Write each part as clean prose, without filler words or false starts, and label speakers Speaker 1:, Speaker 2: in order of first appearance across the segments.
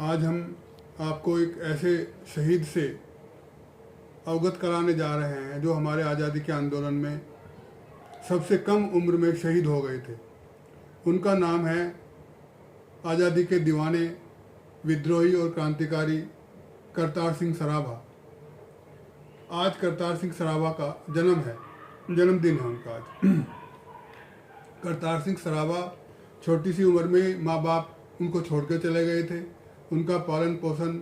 Speaker 1: आज हम आपको एक ऐसे शहीद से अवगत कराने जा रहे हैं जो हमारे आज़ादी के आंदोलन में सबसे कम उम्र में शहीद हो गए थे। उनका नाम है आज़ादी के दीवाने, विद्रोही और क्रांतिकारी करतार सिंह सराभा। आज करतार सिंह सराभा का जन्मदिन है उनका आज। करतार सिंह सराभा छोटी सी उम्र में माँ बाप उनको छोड़ के चले गए थे। उनका पालन पोषण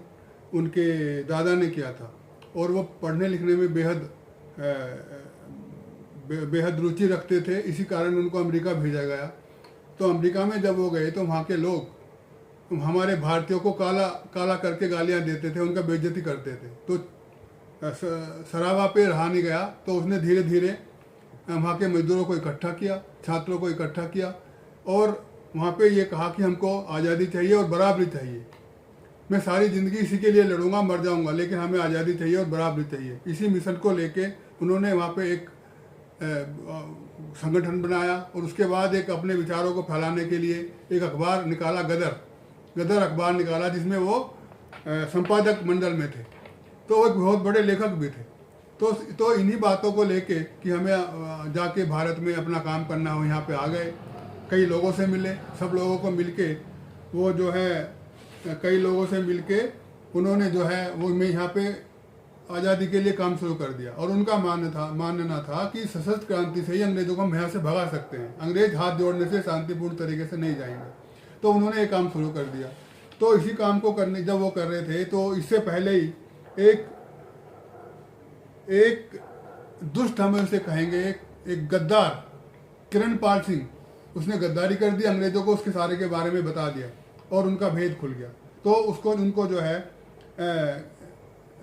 Speaker 1: उनके दादा ने किया था और वो पढ़ने लिखने में बेहद रुचि रखते थे। इसी कारण उनको अमेरिका भेजा गया। तो अमेरिका में जब वो गए तो वहाँ के लोग हमारे भारतीयों को काला काला करके गालियाँ देते थे, उनका बेइज्जती करते थे। तो सराभा पे रहा नहीं गया, तो उसने धीरे धीरे वहाँ के मजदूरों को इकट्ठा किया, छात्रों को इकट्ठा किया और वहाँ पे ये कहा कि हमको आज़ादी चाहिए और बराबरी चाहिए। मैं सारी ज़िंदगी इसी के लिए लड़ूंगा, मर जाऊंगा, लेकिन हमें आज़ादी चाहिए और बराबरी चाहिए। इसी मिशन को लेके उन्होंने वहाँ पे एक संगठन बनाया और उसके बाद एक अपने विचारों को फैलाने के लिए एक अखबार निकाला, गदर अखबार निकाला, जिसमें वो संपादक मंडल में थे। तो वो एक बहुत बड़े लेखक भी थे। तो इन्हीं बातों को लेके कि हमें जाके भारत में अपना काम करना हो, यहाँ पे आ गए। कई लोगों से मिले, सब लोगों को मिलके वो जो है कई लोगों से मिलके उन्होंने जो है वो मैं यहाँ पे आज़ादी के लिए काम शुरू कर दिया। और उनका मानना था कि सशस्त्र क्रांति से ही अंग्रेजों को हम यहाँ से भगा सकते हैं, अंग्रेज हाथ जोड़ने से शांतिपूर्ण तरीके से नहीं जाएंगे। तो उन्होंने ये काम शुरू कर दिया। तो इसी काम को करने जब वो कर रहे थे तो इससे पहले ही एक दुष्ट, हम उसे कहेंगे, एक गद्दार, किरणपाल सिंह, उसने गद्दारी कर दी, अंग्रेजों को उसके सारे के बारे में बता दिया और उनका भेद खुल गया। तो उनको जो है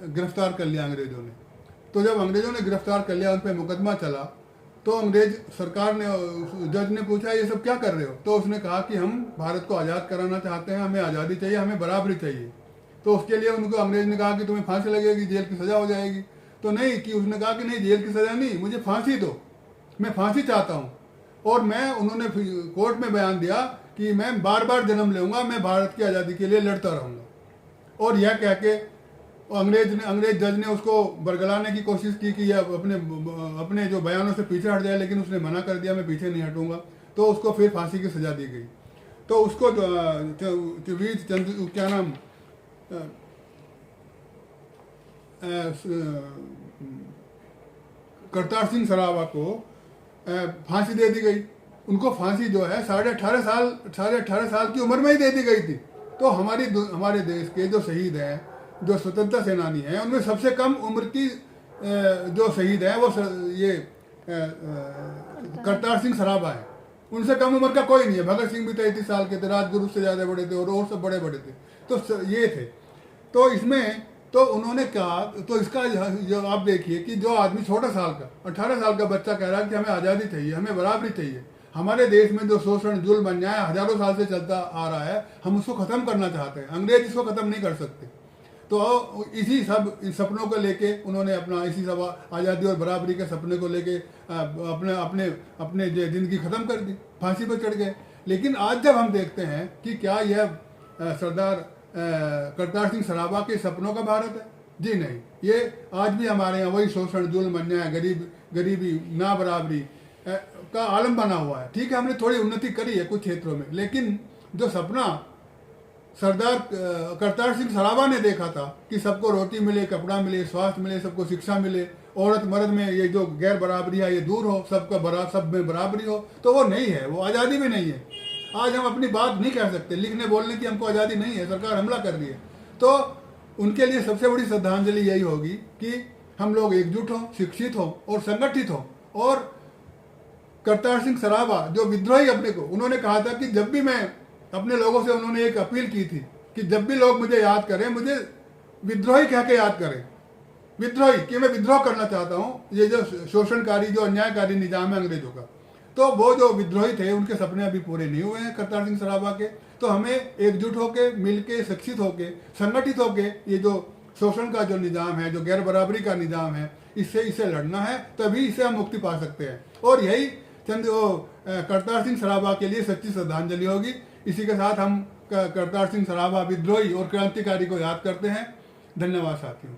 Speaker 1: गिरफ्तार कर लिया अंग्रेजों ने। तो जब अंग्रेजों ने गिरफ्तार कर लिया, उन पर मुकदमा चला, तो अंग्रेज सरकार ने, जज ने पूछा ये सब क्या कर रहे हो? तो उसने कहा कि हम भारत को आज़ाद कराना चाहते हैं, हमें आज़ादी चाहिए, हमें बराबरी चाहिए। तो उसके लिए उनको अंग्रेज ने कहा कि तुम्हें फांसी लगेगी, जेल की सज़ा हो जाएगी। तो नहीं, कि उसने कहा कि नहीं, जेल की सज़ा नहीं, मुझे फांसी दो, मैं फांसी चाहता हूँ। और उन्होंने कोर्ट में बयान दिया कि मैं बार बार जन्म लूँगा, मैं भारत की आज़ादी के लिए लड़ता रहूँगा। और यह कह के अंग्रेज जज ने उसको बरगलाने की कोशिश की कि यह अपने जो बयानों से पीछे हट जाए, लेकिन उसने मना कर दिया, मैं पीछे नहीं हटूँगा। तो उसको फिर फांसी की सज़ा दी गई। तो उसको वीर चंद्र, क्या नाम, करतार सिंह सराभा को फांसी दे दी गई। उनको फांसी जो है 18.5 साल की उम्र में ही दे दी गई थी। तो हमारे देश के जो शहीद हैं, जो स्वतंत्रता सेनानी हैं, उनमें सबसे कम उम्र की जो शहीद हैं वो ये करतार सिंह सराभा है। उनसे कम उम्र का कोई नहीं है। भगत सिंह भी 33 साल के थे, राजगुरु से ज़्यादा बड़े थे और सब बड़े बड़े थे। तो ये थे। तो इसमें तो उन्होंने कहा, तो इसका जो आप देखिए कि जो आदमी छोटा साल का 18 साल का बच्चा कह रहा है कि हमें आज़ादी चाहिए, हमें बराबरी चाहिए, हमारे देश में जो शोषण जुल्म अन्याय हजारों साल से चलता आ रहा है, हम उसको ख़त्म करना चाहते हैं। अंग्रेज इसको ख़त्म नहीं कर सकते। तो इसी सब सपनों को लेके उन्होंने इसी सब आज़ादी और बराबरी के सपने को लेके अपने ज़िंदगी ख़त्म कर दी, फांसी पर चढ़ गए। लेकिन आज जब हम देखते हैं कि क्या यह सरदार करतार सिंह सराभा के सपनों का भारत है? जी नहीं। ये आज भी हमारे यहाँ वही शोषण, जुल्म, अन्याय, गरीबी, ना बराबरी का आलम बना हुआ है। ठीक है, हमने थोड़ी उन्नति करी है कुछ क्षेत्रों में, लेकिन जो सपना सरदार करतार सिंह सराभा ने देखा था कि सबको रोटी मिले, कपड़ा मिले, स्वास्थ्य मिले, सबको शिक्षा मिले, औरत मर्द में ये जो गैर बराबरी है ये दूर हो, सब में बराबरी हो, तो वो नहीं है, वो आज़ादी भी नहीं है। आज हम अपनी बात नहीं कह सकते, लिखने बोलने की हमको आज़ादी नहीं है, सरकार हमला कर रही है। तो उनके लिए सबसे बड़ी श्रद्धांजलि यही होगी कि हम लोग एकजुट हों, शिक्षित हों और संगठित हों। और करतार सिंह सराभा जो विद्रोही, अपने को उन्होंने कहा था कि जब भी मैं अपने लोगों से, उन्होंने एक अपील की थी कि जब भी लोग मुझे याद करें, मुझे विद्रोही कह के याद करें। विद्रोही कि मैं विद्रोह करना चाहता हूँ, ये जो शोषणकारी, जो अन्यायकारी निजाम है अंग्रेजों का। तो वो जो विद्रोही थे, उनके सपने अभी पूरे नहीं हुए हैं करतार सिंह सराभा के। तो हमें एकजुट होके, मिलके, शिक्षित होके, संगठित होके ये जो शोषण का जो निजाम है, जो गैर बराबरी का निजाम है, इससे लड़ना है, तभी इससे हम मुक्ति पा सकते हैं। और यही करतार सिंह सराभा के लिए सच्ची श्रद्धांजलि होगी। इसी के साथ हम करतार सिंह सराभा विद्रोही और क्रांतिकारी को याद करते हैं। धन्यवाद साथियों।